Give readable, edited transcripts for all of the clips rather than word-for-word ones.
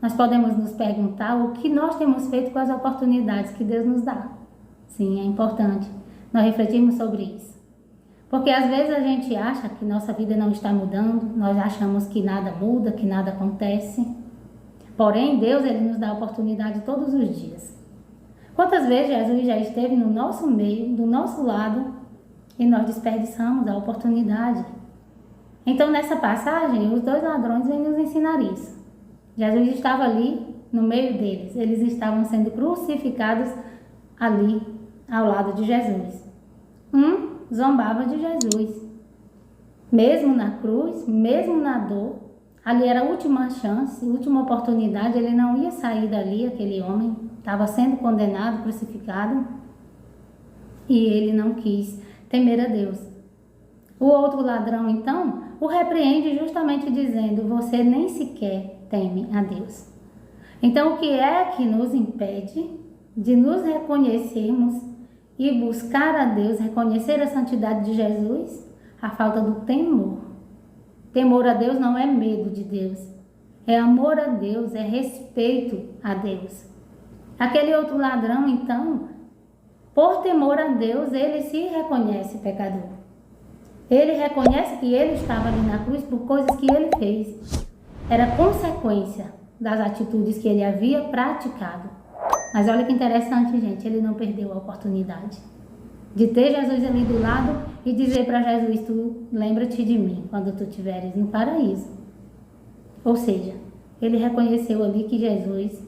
nós podemos nos perguntar o que nós temos feito com as oportunidades que Deus nos dá. Sim, é importante nós refletirmos sobre isso. Porque às vezes a gente acha que nossa vida não está mudando, nós achamos que nada muda, que nada acontece. Porém, Deus, Ele nos dá a oportunidade todos os dias. Quantas vezes Jesus já esteve no nosso meio, do nosso lado, e nós desperdiçamos a oportunidade? Então, nessa passagem, os 2 ladrões vêm nos ensinar isso. Jesus estava ali no meio deles. Eles estavam sendo crucificados ali, ao lado de Jesus. Um zombava de Jesus. Mesmo na cruz, mesmo na dor, ali era a última chance, a última oportunidade. Ele não ia sair dali, aquele homem estava sendo condenado, crucificado. E ele não quis temer a Deus. O outro ladrão, então, o repreende justamente dizendo: você nem sequer teme a Deus. Então, o que é que nos impede de nos reconhecermos e buscar a Deus, reconhecer a santidade de Jesus? A falta do temor. Temor a Deus não é medo de Deus, é amor a Deus, é respeito a Deus. Aquele outro ladrão, então, por temor a Deus, ele se reconhece pecador. Ele reconhece que ele estava ali na cruz por coisas que ele fez. Era consequência das atitudes que ele havia praticado. Mas olha que interessante, gente, ele não perdeu a oportunidade de ter Jesus ali do lado e dizer para Jesus: tu lembra-te de mim quando tu estiveres no paraíso. Ou seja, ele reconheceu ali que Jesus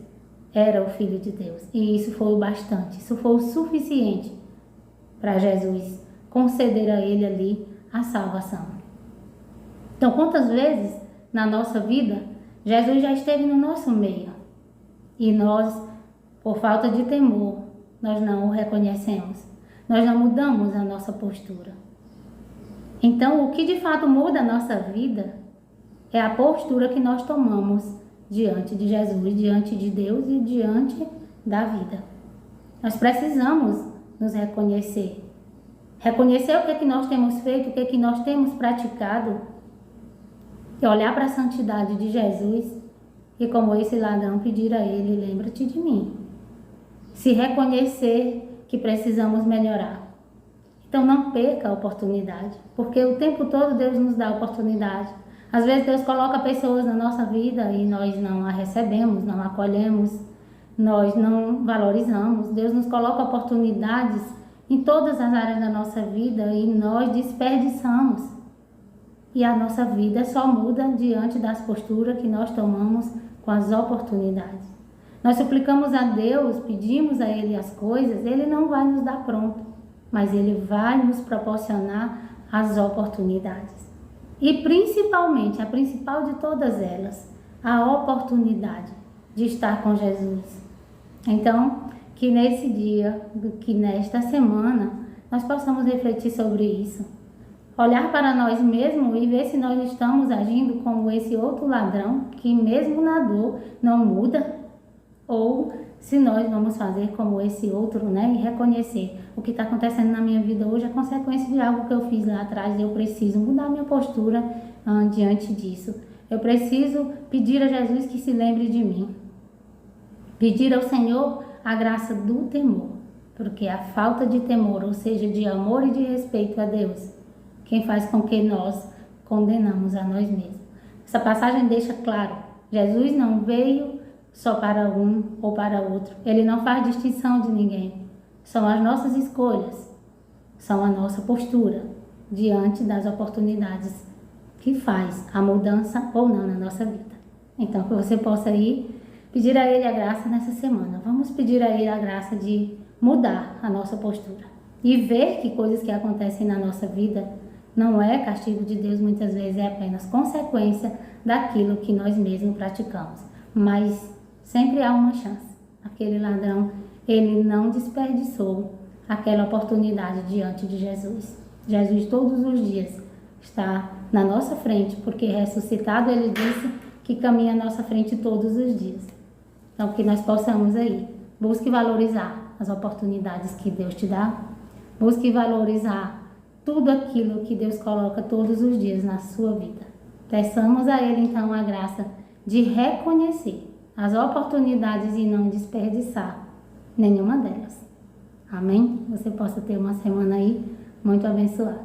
era o Filho de Deus. E isso foi o bastante, isso foi o suficiente para Jesus conceder a ele ali a salvação. Então, quantas vezes na nossa vida Jesus já esteve no nosso meio e nós, por falta de temor, nós não o reconhecemos, nós não mudamos a nossa postura. Então, o que de fato muda a nossa vida é a postura que nós tomamos diante de Jesus, diante de Deus e diante da vida. Nós precisamos nos reconhecer. Reconhecer o que é que nós temos feito, o que é que nós temos praticado. E olhar para a santidade de Jesus e, como esse ladrão, pedir a ele: lembra-te de mim. Se reconhecer que precisamos melhorar. Então não perca a oportunidade, porque o tempo todo Deus nos dá oportunidade. Às vezes Deus coloca pessoas na nossa vida e nós não a recebemos, não a acolhemos, nós não valorizamos. Deus nos coloca oportunidades em todas as áreas da nossa vida e nós desperdiçamos. E a nossa vida só muda diante das posturas que nós tomamos com as oportunidades. Nós suplicamos a Deus, pedimos a Ele as coisas, Ele não vai nos dar pronto, mas Ele vai nos proporcionar as oportunidades. E principalmente, a principal de todas elas, a oportunidade de estar com Jesus. Então, que nesse dia, que nesta semana, nós possamos refletir sobre isso. Olhar para nós mesmos e ver se nós estamos agindo como esse outro ladrão, que mesmo na dor não muda, ou se nós vamos fazer como esse outro, né, e reconhecer o que está acontecendo na minha vida hoje é consequência de algo que eu fiz lá atrás e eu preciso mudar minha postura diante disso. Eu preciso pedir a Jesus que se lembre de mim. Pedir ao Senhor a graça do temor, porque a falta de temor, ou seja, de amor e de respeito a Deus, quem faz com que nós condenamos a nós mesmos. Essa passagem deixa claro, Jesus não veio só para um ou para outro. Ele não faz distinção de ninguém. São as nossas escolhas, são a nossa postura diante das oportunidades que faz a mudança ou não na nossa vida. Então, que você possa ir pedir a Ele a graça nessa semana. Vamos pedir a Ele a graça de mudar a nossa postura e ver que coisas que acontecem na nossa vida não é castigo de Deus, muitas vezes é apenas consequência daquilo que nós mesmos praticamos. Mas sempre há uma chance. Aquele ladrão, ele não desperdiçou aquela oportunidade diante de Jesus. Jesus todos os dias está na nossa frente, porque ressuscitado ele disse que caminha à nossa frente todos os dias. Então que nós possamos aí, busque valorizar as oportunidades que Deus te dá, busque valorizar tudo aquilo que Deus coloca todos os dias na sua vida. Peçamos a Ele então a graça de reconhecer as oportunidades e não desperdiçar nenhuma delas. Amém? Você possa ter uma semana aí muito abençoada.